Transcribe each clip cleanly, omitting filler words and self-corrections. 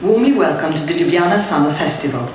Warmly welcome to the Ljubljana Summer Festival.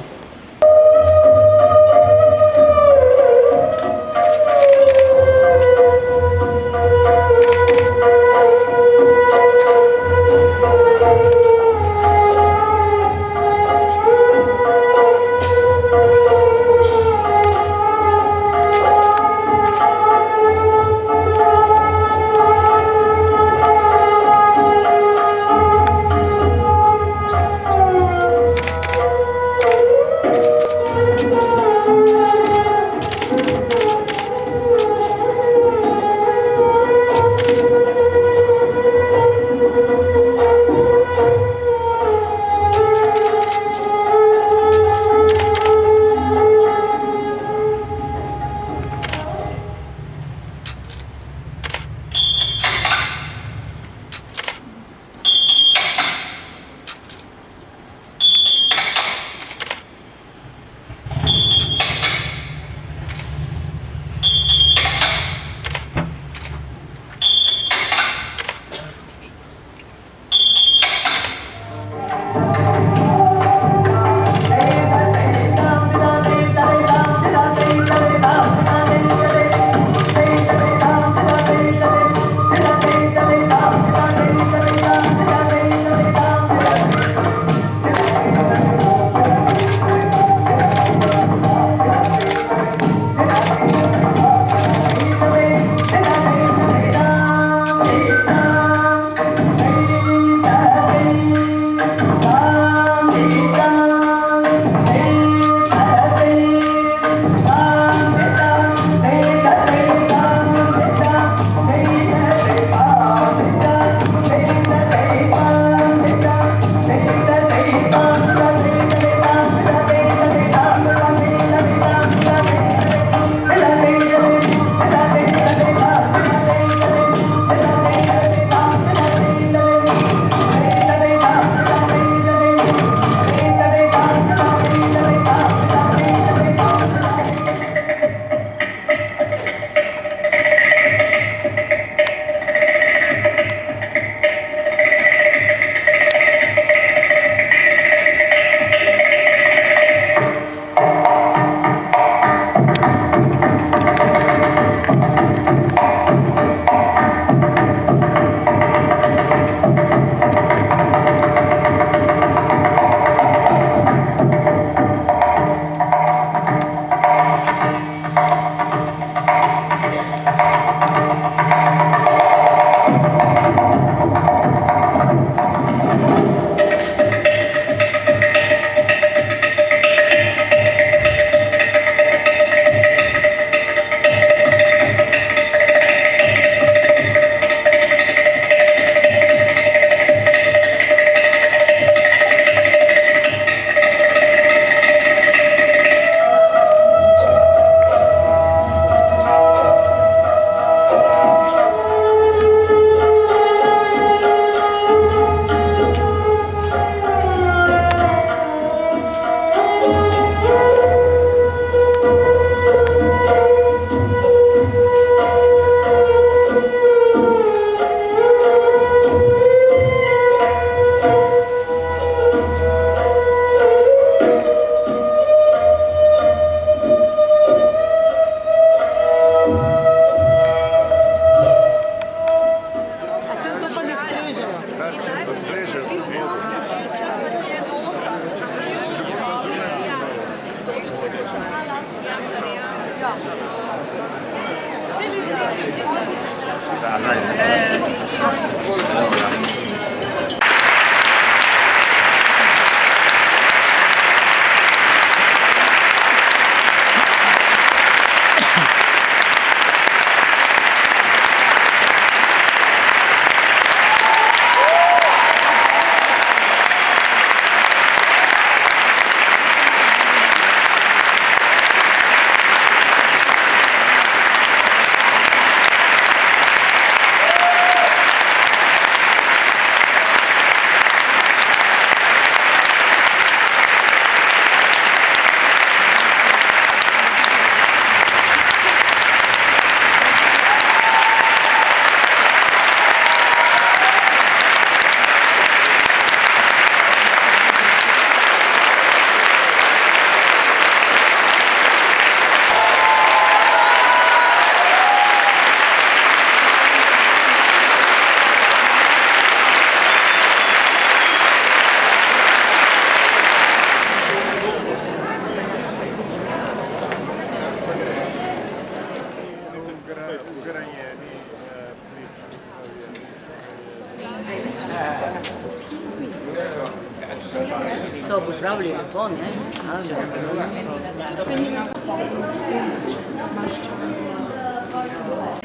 So pozdravljeni po, ne?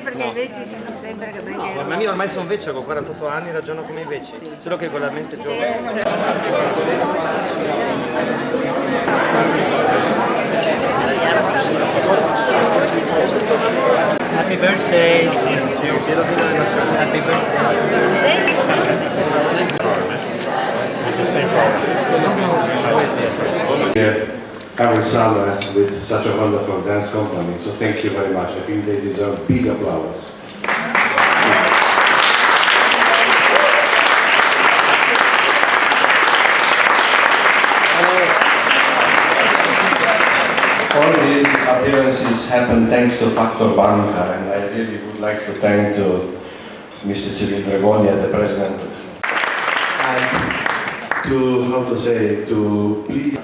Perché invece mi sembra che perché... Ma io ormai sono vecchio, con 48 anni ragiono come i vecchi, solo che con la mente giovane. Happy birthday! Happy birthday! Every summer with such a wonderful dance company, so thank you very much. I think they deserve big applause. All these appearances happen thanks to Factor Banca, and I really would like to thank Mr. Cyril Dragonia, the president, and to please.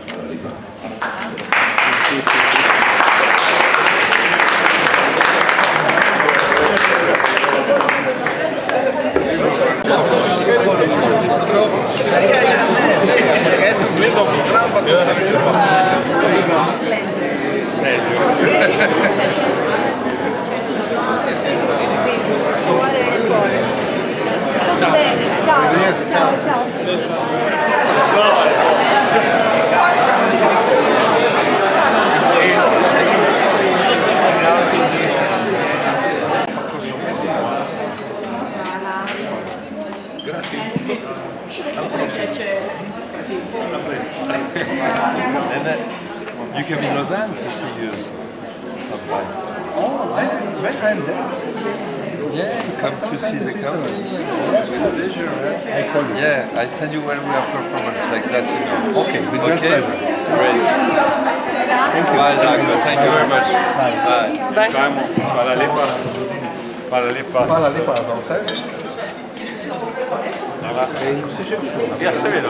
Adesso vedo un gran Tutto bene, ciao. And you came in Lausanne to see you sometime. Oh, I'm there. Yeah, you come to see the company. With pleasure. I call you. Yeah, I send you when we have performance like that, you know. Okay, with great Okay? pleasure. Great. Bye, Jacob. Thank you very much. Bye. Hvala lepa. Hvala lepa. Hvala lepa za vse. Ja, seveda.